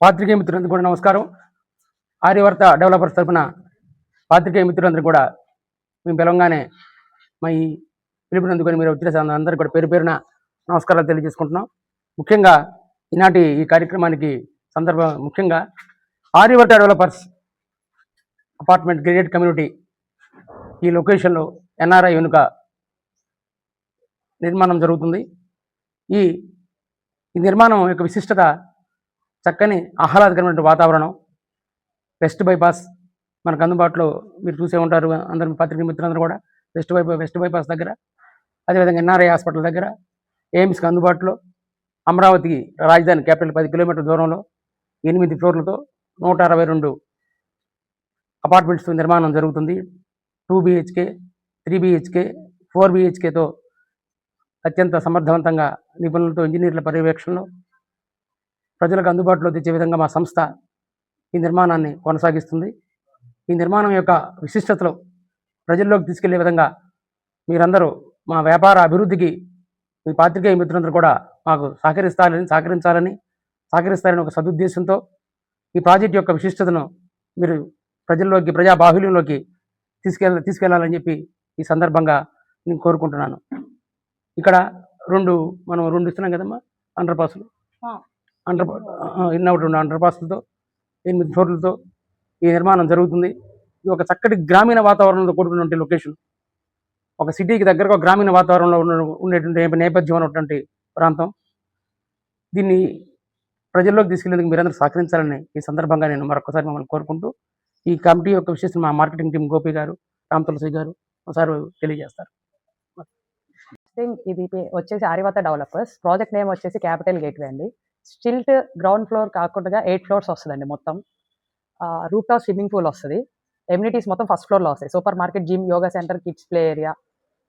పాత్రికేయ మిత్రులందరూ కూడా నమస్కారం. ఆర్యవర్త డెవలపర్స్ తరఫున పాత్రికేయ మిత్రులందరూ కూడా మేము పిలవంగానే మా ఈ పిలుపునందుకొని మీరు వచ్చిన అందరికీ కూడా పేరు పేరున నమస్కారాలు తెలియజేసుకుంటున్నాం. ముఖ్యంగా ఈనాటి ఈ కార్యక్రమానికి ముఖ్యంగా Aryavarta developers apartment graded community ఈ లొకేషన్లో ఎన్ఆర్ఐ వెనుక నిర్మాణం జరుగుతుంది. ఈ నిర్మాణం యొక్క విశిష్టత చక్కని ఆహ్లాదకరమైన వాతావరణం, వెస్ట్ బైపాస్ మనకు అందుబాటులో మీరు చూసే ఉంటారు అందరు పత్రికా మిత్రులందరూ కూడా. వెస్ట్ బైపాస్ దగ్గర, అదేవిధంగా ఎన్ఆర్ఐ హాస్పిటల్ దగ్గర, ఎయిమ్స్కి అందుబాటులో, అమరావతి రాజధాని క్యాపిటల్ 10 కిలోమీటర్ల దూరంలో 8 ఫ్లోర్లతో 162 అపార్ట్మెంట్స్ నిర్మాణం జరుగుతుంది. 2 BHK, 3 BHK, 4 BHKతో అత్యంత సమర్థవంతంగా నిపుణులతో ఇంజనీర్ల పర్యవేక్షణలో ప్రజలకు అందుబాటులో తెచ్చే విధంగా మా సంస్థ ఈ నిర్మాణాన్ని కొనసాగిస్తుంది. ఈ నిర్మాణం యొక్క విశిష్టతలో ప్రజల్లోకి తీసుకెళ్లే విధంగా మీరందరూ మా వ్యాపార అభివృద్ధికి మీ పాత్రికేయ మిత్రులందరూ కూడా మాకు సహకరిస్తారని ఒక సదుద్దేశంతో ఈ ప్రాజెక్ట్ యొక్క విశిష్టతను మీరు ప్రజా బాహుల్యంలోకి తీసుకెళ్లాలని చెప్పి ఈ సందర్భంగా నేను కోరుకుంటున్నాను. ఇక్కడ మనం రెండు ఇస్తున్నాం కదమ్మా, అండర్ పాస్లు, 2 అండర్ పాస్లతో 8 ఫ్లోర్లతో ఈ నిర్మాణం జరుగుతుంది. ఇది ఒక చక్కటి గ్రామీణ వాతావరణంతో కూడుకున్నటువంటి లొకేషన్, ఒక సిటీకి దగ్గరగా ఒక గ్రామీణ వాతావరణంలో ఉండేటువంటి నేపథ్యం ఉన్నటువంటి ప్రాంతం. దీన్ని ప్రజల్లోకి తీసుకెళ్లేందుకు మీరందరూ సహకరించాలని ఈ సందర్భంగా నేను మరొకసారి మమ్మల్ని కోరుకుంటూ, ఈ కమిటీ యొక్క విశేషం మా మార్కెటింగ్ టీం గోపి గారు, రామ్ తులసి గారు ఒకసారి తెలియజేస్తారు. ఇది వచ్చేసి ఆర్యవర్త డెవలపర్స్. ప్రాజెక్ట్ నేమ్ వచ్చేసి క్యాపిటల్ గేట్వే అండి. స్టిల్ట్ గ్రౌండ్ ఫ్లోర్ కాకుండా 8 ఫ్లోర్స్ వస్తుందండి. మొత్తం రూఫ్ టాప్ స్విమ్మింగ్ పూల్ వస్తుంది. ఎమ్యూనిటీస్ మొత్తం ఫస్ట్ ఫ్లోర్లో వస్తాయి. Super market, gym, yoga centre, kids play area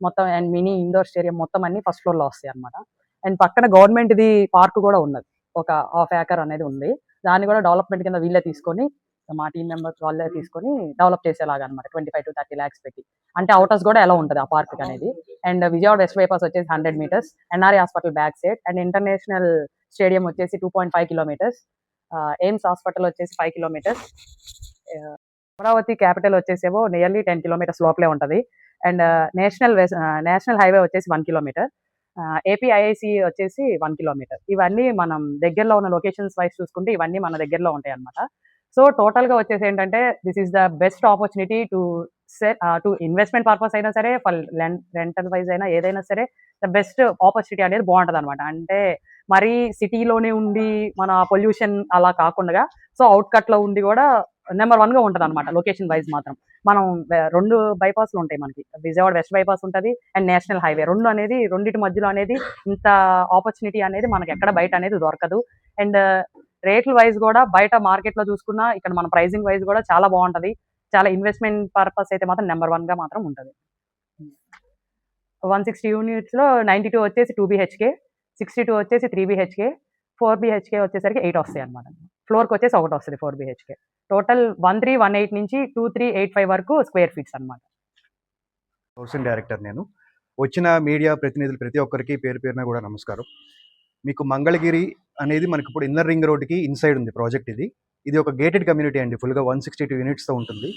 మొత్తం అండ్ మినీ ఇండోర్ స్టేడియం మొత్తం అన్ని ఫస్ట్ ఫ్లోర్లో వస్తాయి అనమాట. అండ్ పక్కన గవర్నమెంట్ది పార్క్ కూడా ఉన్నది, ఒక 1/2 acre అనేది ఉంది. దాన్ని కూడా డెవలప్మెంట్ కింద వీళ్ళే తీసుకొని, మా టీం మెంబర్స్ వాళ్ళే తీసుకొని డెవలప్ చేసేలాగా అనమాట. 25 to 30 lakhs పెట్టి, అంటే అవుటర్స్ కూడా ఎలా ఉంటుంది ఆ పార్క్ అనేది. అండ్ విజయవాడ వెస్ట్ బైపాస్ వచ్చేసి 100 meters, NRI hospital back side, and international stadium వచ్చేసి 2.5 kilometers, ఎయిమ్స్ హాస్పిటల్ వచ్చేసి 5 kilometers, అమరావతి క్యాపిటల్ వచ్చేసేమో నియర్లీ 10 kilometers లోపలే ఉంటుంది. అండ్ నేషనల్ హైవే వచ్చేసి 1 kilometer, ఏపీఐఐసి వచ్చేసి 1 kilometer. ఇవన్నీ మనం దగ్గరలో ఉన్న లొకేషన్స్ వైజ్ చూసుకుంటే ఇవన్నీ మన దగ్గరలో ఉంటాయి అనమాట. సో టోటల్గా వచ్చేసి ఏంటంటే this is the best opportunity to investment purpose అయినా సరే, ఫర్ రెంటల్ వైజ్ అయినా ఏదైనా సరే, ద బెస్ట్ ఆపర్చునిటీ అనేది బాగుంటుంది అనమాట. అంటే మరీ సిటీలోనే ఉండి మన పొల్యూషన్ అలా కాకుండా, సో అవుట్కట్లో ఉండి కూడా నెంబర్ 1గా ఉంటుంది అనమాట లొకేషన్ వైజ్ మాత్రం. మనం 2 bypassలు ఉంటాయి మనకి, విజయవాడ వెస్ట్ బైపాస్ ఉంటుంది అండ్ నేషనల్ హైవే. రెండింటి మధ్యలో అనేది ఇంత ఆపర్చునిటీ అనేది మనకి ఎక్కడ బయట అనేది దొరకదు. అండ్ రేట్ల వైజ్ కూడా బయట మార్కెట్లో చూసుకున్నా ఇక్కడ మన ప్రైజింగ్ వైజ్ కూడా చాలా బాగుంటుంది. చాలా ఇన్వెస్ట్మెంట్ పర్పస్ అయితే మాత్రం నెంబర్ 1గా మాత్రం ఉంటుంది. 160 unitsలో 92 వచ్చేసి 2 BHK, 62 వచ్చేసి 3 BHK, 4 BHK వచ్చేసరికి 8 వస్తాయి అనమాట. ఫ్లోర్కి వచ్చేసి 1 వస్తుంది 4 BHK. టోటల్ 1318 నుంచి 2385 వరకు స్క్వేర్ ఫీట్స్ అనమాట. హౌసింగ్ డైరెక్టర్ నేను. వచ్చిన మీడియా ప్రతినిధులు ప్రతి ఒక్కరికి పేరు పేరున కూడా నమస్కారం. మీకు మంగళగిరి అనేది మనకి ఇప్పుడు ఇన్నర్ రింగ్ రోడ్కి ఇన్సైడ్ ఉంది ప్రాజెక్ట్. ఇది ఒక గేటెడ్ కమ్యూనిటీ అండి. ఫుల్గా 162 unitsతో ఉంటుంది.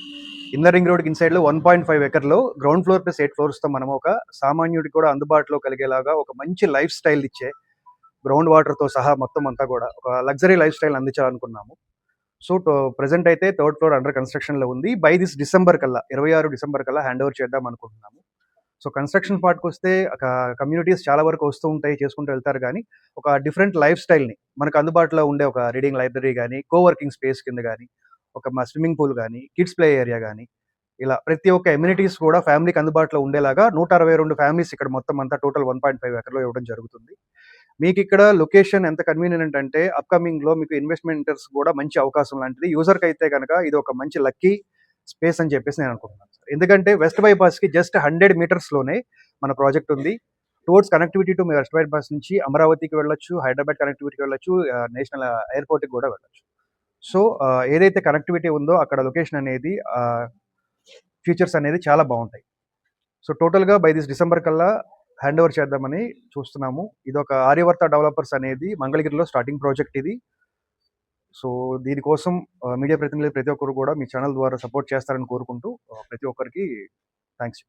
ఇన్నర్ రింగ్ రోడ్కి ఇన్సైడ్లో 1.5 acreలో గ్రౌండ్ ఫ్లోర్ ప్లస్ 8 floors మనం ఒక సామాన్యుడికి కూడా అందుబాటులో కలిగేలాగా ఒక మంచి లైఫ్ స్టైల్ ఇచ్చే, గ్రౌండ్ వాటర్తో సహా మొత్తం అంతా కూడా ఒక లగ్జరీ లైఫ్ స్టైల్ అందించాలనుకున్నాము. సో ప్రజెంట్ అయితే 3rd floor అండర్ కన్స్ట్రక్షన్లో ఉంది. బై దిస్ డిసెంబర్ కల్లా, 26 డిసెంబర్ కల్లా హ్యాండ్ ఓవర్ చేద్దాం అనుకుంటున్నాము. సో కన్స్ట్రక్షన్ పార్ట్కి వస్తే కమ్యూనిటీస్ చాలా వరకు వస్తూ ఉంటాయి, చేసుకుంటూ వెళ్తారు. కానీ ఒక డిఫరెంట్ లైఫ్ స్టైల్ని మనకు అందుబాటులో ఉండే ఒక రీడింగ్ లైబ్రరీ కానీ, కోవర్కింగ్ స్పేస్ కింద కానీ, ఒక స్విమ్మింగ్ పూల్ కానీ, కిడ్స్ ప్లే ఏరియా కానీ, ఇలా ప్రతి ఒక్క ఎమ్యూనిటీస్ కూడా ఫ్యామిలీకి అందుబాటులో ఉండేలాగా 162 ఫ్యామిలీస్ ఇక్కడ మొత్తం అంతా టోటల్ 1.5 acreలో ఇవ్వడం జరుగుతుంది. మీకు ఇక్కడ లొకేషన్ ఎంత కన్వీనియంట్ అంటే అప్కమింగ్లో మీకు ఇన్వెస్ట్మెంటర్స్ కూడా మంచి అవకాశం లాంటిది. యూజర్కి అయితే కనుక ఇది ఒక మంచి లక్కీ స్పేస్ అని చెప్పేసి నేను అనుకుంటున్నాను సార్. ఎందుకంటే వెస్ట్ బైపాస్కి జస్ట్ 100 metersలోనే మన ప్రాజెక్ట్ ఉంది. Towards connectivity to west bypass నుంచి అమరావతికి వెళ్ళొచ్చు, హైదరాబాద్ కనెక్టివిటీకి వెళ్ళొచ్చు, నేషనల్ ఎయిర్పోర్ట్కి కూడా వెళ్ళొచ్చు. సో ఏదైతే కనెక్టివిటీ ఉందో అక్కడ లొకేషన్ అనేది, ఫీచర్స్ అనేది చాలా బాగుంటాయి. సో టోటల్గా బై దిస్ డిసెంబర్ కల్లా హ్యాండ్ ఓవర్ చేద్దామని చూస్తున్నాము. ఇది ఒక ఆర్యవర్త డెవలపర్స్ అనేది మంగళగిరిలో స్టార్టింగ్ ప్రాజెక్ట్. ఇది సో దీనికోసం మీడియా ప్రతినిధులు ప్రతి ఒక్కరు కూడా మీ ఛానల్ ద్వారా సపోర్ట్ చేస్తారని కోరుకుంటూ ప్రతి ఒక్కరికి థ్యాంక్స్.